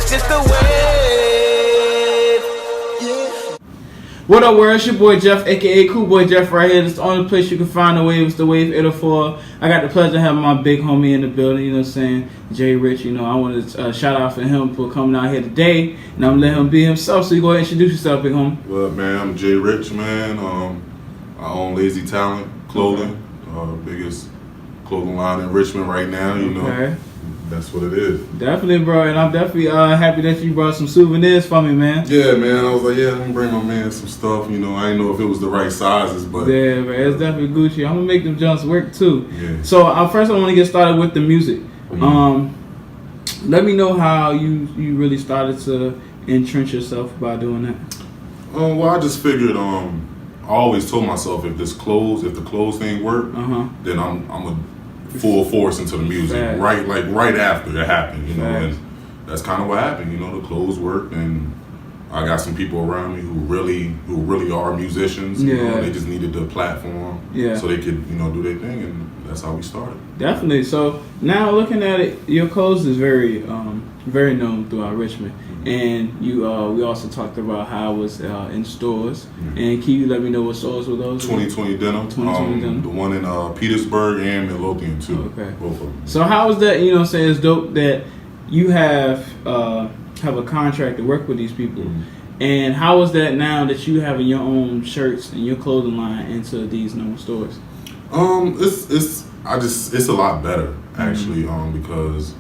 It's just the wave. What up, world? It's your boy Jeff, aka Cool Boy Jeff, right here. It's the only place you can find the wave. It's the Wave 804. I got the pleasure of having my big homie in the building, you know what I'm saying? Jay Rich, you know, I want to shout out for him for coming out here today, and I'm letting him be himself. So you go ahead and introduce yourself, big homie. Well, man, I'm Jay Rich, man. I own Lazy Talent Clothing, biggest clothing line in Richmond right now, you know. That's what it is. Definitely, bro, and I'm definitely happy that you brought some souvenirs for me, man. Yeah, man, I was like, yeah, let me bring my man some stuff, you know. I didn't know if it was the right sizes, but... Yeah, man, it's definitely Gucci. I'm going to make them jumps work, too. Yeah. So, first I want to get started with the music. Let me know how you really started to entrench yourself by doing that. Well, I just figured, I always told myself if the clothes thing work, then I'm a full force into the music, right after it happened, you know, and that's kind of what happened, you know. The clothes worked, and I got some people around me who really are musicians, you know, and they just needed the platform so they could, you know, do their thing, and that's how we started. Definitely. So now looking at it, your clothes is very known throughout Richmond, and we also talked about how it was in stores. And can you let me know what stores were those? 2020 Denim. 2020 Denim. The one in Petersburg and Midlothian too. Okay. Both of them. So how is that? You know what I'm saying? It's dope that you have a contract to work with these people. And how is that now that you having your own shirts and your clothing line into these known stores? It's a lot better actually, because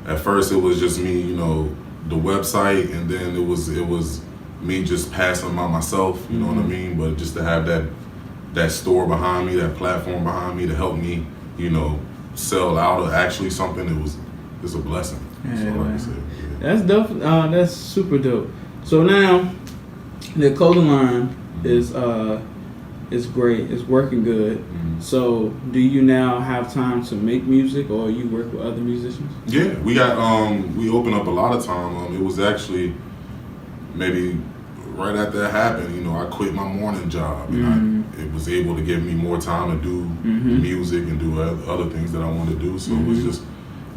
at first it was just me, you know, the website, and then it was me just passing them out myself, you know what I mean? But just to have that store behind me, that platform behind me to help me, you know, sell out or actually something, it's a blessing. Yeah, like I said, That's dope. That's super dope. So now the clothing line is great. It's working good. So do you now have time to make music, or you work with other musicians? Yeah, we got we opened up a lot of time. It was actually maybe right after that happened, you know, I quit my morning job, and it was able to give me more time to do music and do other things that I wanted to do. So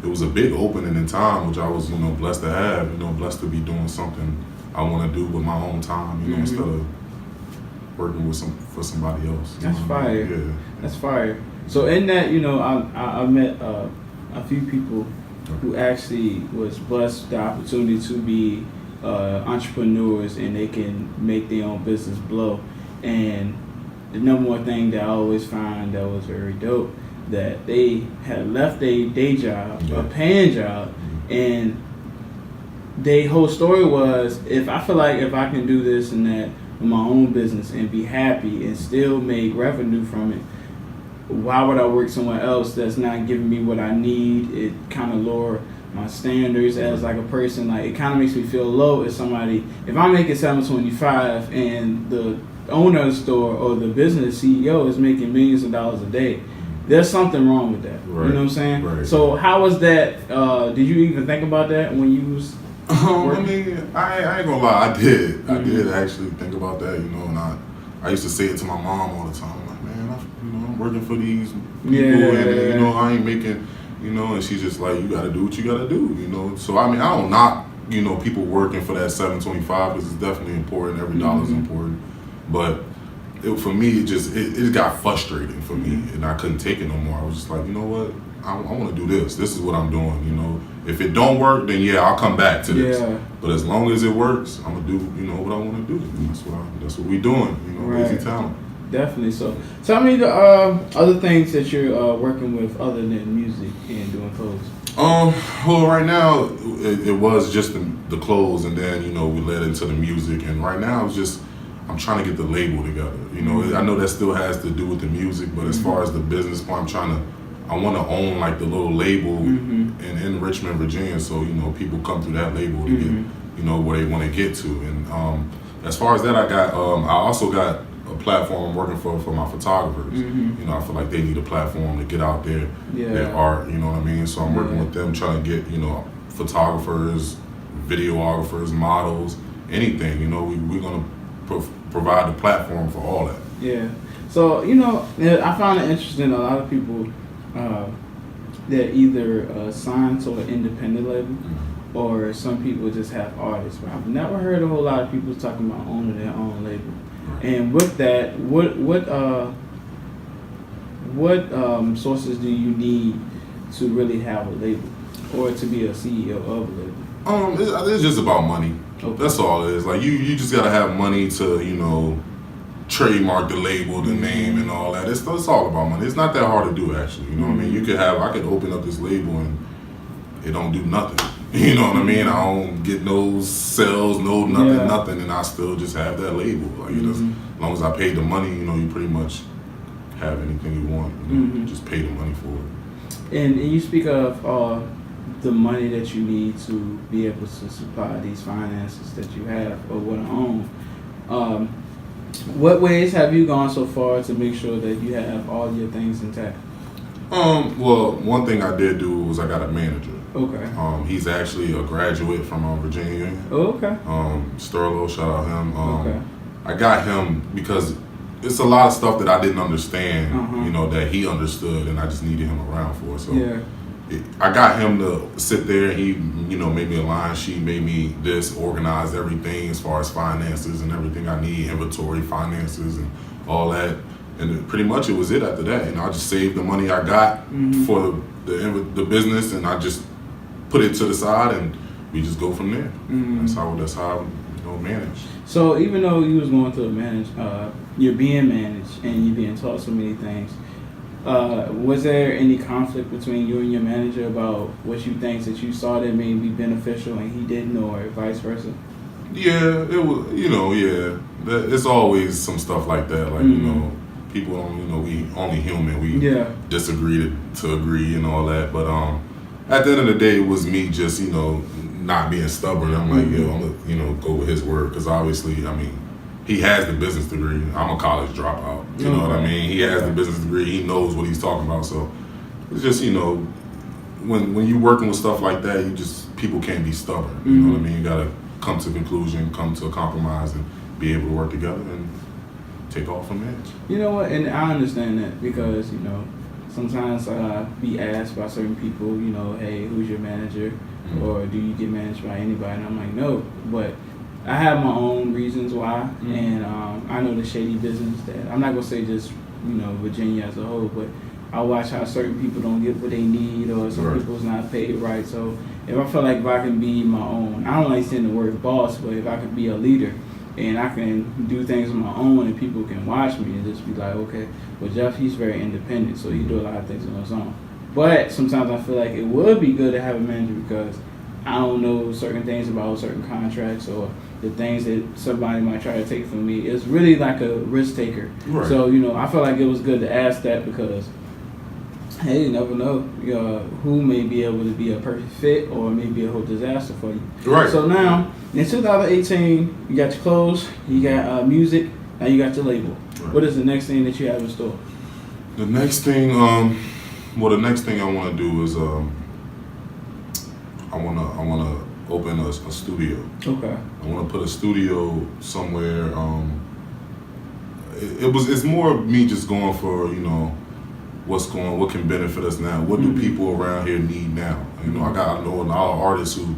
it was a big opening in time, which I was, you know, blessed to have, you know, blessed to be doing something I want to do with my own time, you know, instead of working for somebody else. That's fire. Yeah. That's fire. So in that, you know, I met a few people who actually was blessed with the opportunity to be entrepreneurs, and they can make their own business blow. And the number one thing that I always find that was very dope, that they had left a day job, a paying job, and their whole story was, if I feel like if I can do this and that in my own business and be happy and still make revenue from it, why would I work somewhere else that's not giving me what I need? It kind of lower my standards as like a person. Like, it kind of makes me feel low as somebody. If I'm making $725 and the owner of the store or the business CEO is making millions of dollars a day, there's something wrong with that. Right. You know what I'm saying? Right. So how was that? Did you even think about that when you was I mean, I ain't gonna lie, I did actually think about that, you know, and I used to say it to my mom all the time, like, man, I'm working for these people, and you know, I ain't making, you know, and she's just like, you gotta do what you gotta do, you know. So I mean, I don't knock, you know, people working for that $725, because it's definitely important. Every dollar's important, but for me, it got frustrating for me, and I couldn't take it no more. I was just like, you know what, I want to do this. This is what I'm doing, you know. If it don't work, then yeah, I'll come back to this. But as long as it works, I'm gonna do, you know, what I want to do. And that's what we doing, you know, Lazy Talent. Definitely. So tell me the other things that you're working with other than music and doing clothes. Well, right now it was just the clothes, and then, you know, we led into the music, and right now I'm trying to get the label together. You know, I know that still has to do with the music, but as far as the business part, I want to own like the little label in Richmond, Virginia, so, you know, people come through that label to get, you know, where they want to get to. And as far as that, I also got a platform I'm working for my photographers. You know, I feel like they need a platform to get out there, their art, you know what I mean? So I'm working with them, trying to get, you know, photographers, videographers, models, anything, you know, we're going to provide the platform for all that. Yeah. So, you know, I found it interesting. A lot of people they're either signed to an independent label, Mm-hmm. or some people just have artists. But I've never heard a whole lot of people talking about owning their own label. And with that, what sources do you need to really have a label, or to be a CEO of a label? It's just about money. Okay. That's all it is. Like you just gotta have money to, trademark the label, the name, and all that. It's all about money. It's not that hard to do, actually. You know what I mean? I could open up this label and it don't do nothing. You know what I mean? I don't get no sales, no nothing, nothing, and I still just have that label. Like as long as I pay the money, you pretty much have anything you want. You just pay the money for it. And you speak of the money that you need to be able to supply these finances that you have or want to own. What ways have you gone so far to make sure that you have all your things intact? Well, one thing I did do was I got a manager. Okay. He's actually a graduate from Virginia Union. Oh, okay. Sterlo, shout out him. Okay. I got him because it's a lot of stuff that I didn't understand, that he understood, and I just needed him around for. So I got him to sit there. He, made me a line sheet, made me organize everything as far as finances and everything I need, inventory, finances, and all that. And pretty much it was it after that. And I just saved the money I got for the business, and I just put it to the side, and we just go from there. That's how I manage. So even though you was going through you're being managed and you're being taught so many things, was there any conflict between you and your manager about what you think that you saw that may be beneficial and he didn't, or vice versa? Yeah, it was. It's always some stuff like that. Like people don't. We only human. We disagree to agree and all that. But at the end of the day, it was me just not being stubborn. I'm like, I'm gonna go with his word, because obviously, he has the business degree. I'm a college dropout. You know what I mean? He has the business degree. He knows what he's talking about. So it's just, when you're working with stuff like that, people can't be stubborn. You know what I mean? You gotta come to a conclusion, come to a compromise, and be able to work together and take off from there. You know what? And I understand that, because sometimes I be asked by certain people, hey, who's your manager, or do you get managed by anybody? And I'm like, no, but I have my own reasons why, and I know the shady business that I'm not gonna say just Virginia as a whole, but I watch how certain people don't get what they need, or some people's not paid right. So if I feel like if I can be my own, I don't like saying the word boss, but if I can be a leader and I can do things on my own, and people can watch me and just be like, okay, well Jeff, he's very independent, so he do a lot of things on his own. But sometimes I feel like it would be good to have a manager, because I don't know certain things about certain contracts, or the things that somebody might try to take from me. It's really like a risk taker. Right. So, I feel like it was good to ask that, because, hey, you never know who may be able to be a perfect fit, or maybe a whole disaster for you. Right. So now, in 2018, you got your clothes, you got music, now you got your label. Right. What is the next thing that you have in store? The next thing, the next thing I want to do is I want to open a studio. Okay. I want to put a studio somewhere. It's more of me just going for what can benefit us now. What do people around here need now? I know a lot of artists who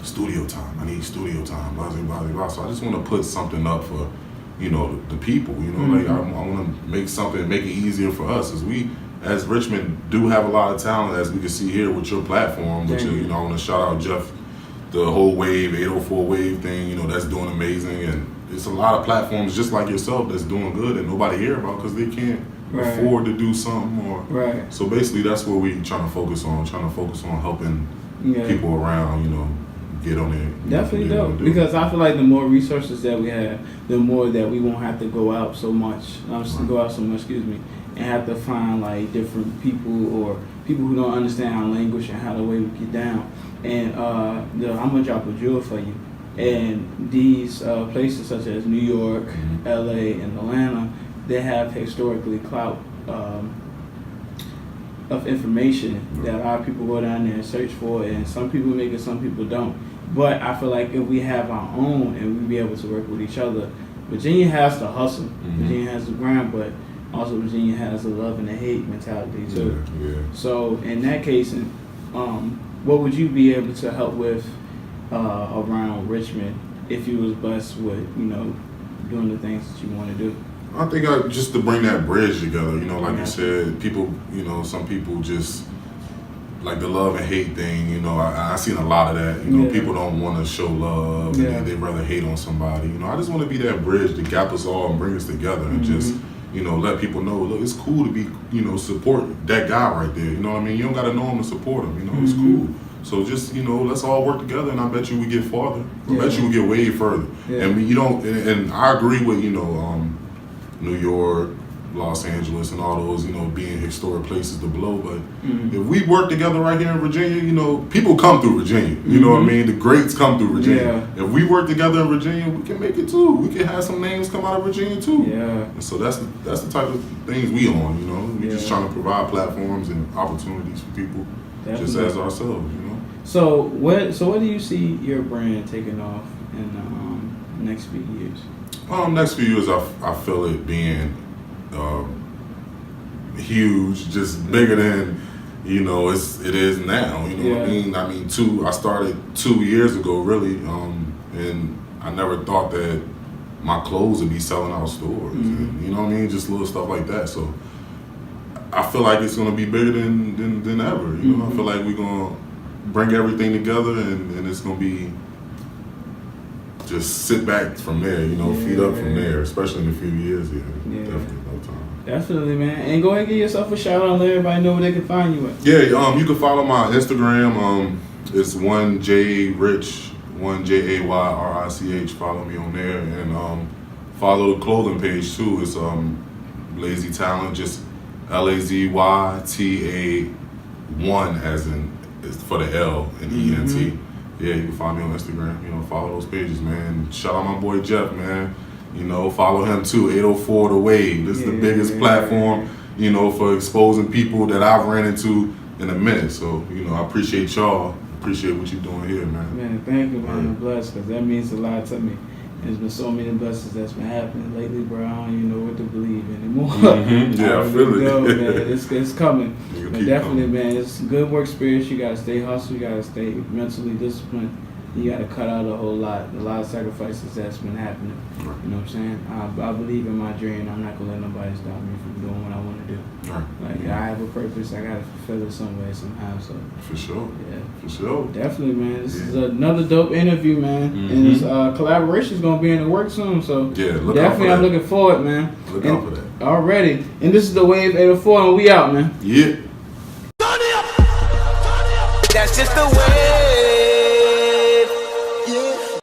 studio time. I need studio time. Blah blah blah. So I just want to put something up for the people. Like I want to make something, make it easier for us, as Richmond do have a lot of talent, as we can see here with your platform. Which I want to shout out Jeff, the whole Wave 804 Wave thing. That's doing amazing, and it's a lot of platforms just like yourself that's doing good and nobody hear about because they can't afford to do something. So basically, that's what we trying to focus on. Helping people around. Get on there. Definitely dope. Because I feel like the more resources that we have, the more that we won't have to go out so much. And have to find like different people, or people who don't understand our language and how the way we get down. And I'm gonna drop a jewel for you. And these places such as New York, LA, and Atlanta, they have historically clout of information that a lot of people go down there and search for, and some people make it, some people don't. But I feel like if we have our own and we be able to work with each other, Virginia has to hustle, Virginia has to grind, but also Virginia has a love and a hate mentality too. Yeah. So in that case, what would you be able to help with around Richmond if you was blessed with, doing the things that you want to do? I think just to bring that bridge together, like Yeah. you said, people, some people just like the love and hate thing. I seen a lot of that. Yeah. People don't want to show love, Yeah. and they'd rather hate on somebody. I just want to be that bridge to gap us all and bring us together, and just let people know, look, it's cool to be, support that guy right there. You know what I mean? You don't got to know him to support him. It's cool. So just, let's all work together, and I bet you we get farther. I bet you we get way further. Yeah. And and I agree with, New York, Los Angeles, and all those, being historic places to blow. But if we work together right here in Virginia, people come through Virginia. You know what I mean? The greats come through Virginia. Yeah. If we work together in Virginia, we can make it too. We can have some names come out of Virginia too. Yeah. And so that's the type of things we on. We just trying to provide platforms and opportunities for people, just as ourselves. So what do you see your brand taking off in the next few years? Next few years, I feel it being huge, just bigger than it is now. You know what I mean? I started 2 years ago, really, and I never thought that my clothes would be selling out stores. And, you know what I mean? Just little stuff like that. So I feel like it's gonna be bigger than ever. I feel like we're gonna bring everything together, and it's gonna be just sit back from there, feet up from there, especially in a few years. Definitely no time. Definitely, man. And go ahead and give yourself a shout out and let everybody know where they can find you at. Yeah, you can follow my Instagram. It's 1JRich, 1JAYRICH. Follow me on there, and follow the clothing page too. It's Lazy Talent, just LAZYTA1 as in it's for the L and ENT. Yeah, you can find me on Instagram. Follow those pages, man. Shout out my boy Jeff, man. Follow him too. 804 The Wave. This is the biggest platform, for exposing people that I've ran into in a minute. So, I appreciate y'all. Appreciate what you're doing here, man. Man, thank you, man. I'm blessed because that means a lot to me. There's been so many blessings that's been happening lately, bro. I don't even know what to believe anymore. Yeah, I feel it. Man. It's coming. But definitely, coming. man, it's good work experience. You got to stay hustle. You got to stay mentally disciplined. You got to cut out a lot of sacrifices that's been happening. Right. You know what I'm saying? I believe in my dream. I'm not going to let nobody stop me from doing what I want to do. Right. Like, I have a purpose. I got to fulfill it some way, somehow. So, For sure. yeah. For sure. Definitely, man. This is another dope interview, man. And this collaboration is gonna be in the work soon, so Yeah, look definitely out I'm for that. looking forward, man. Look out for that. Already. And this is the Wave 804, and we out, man. Yeah.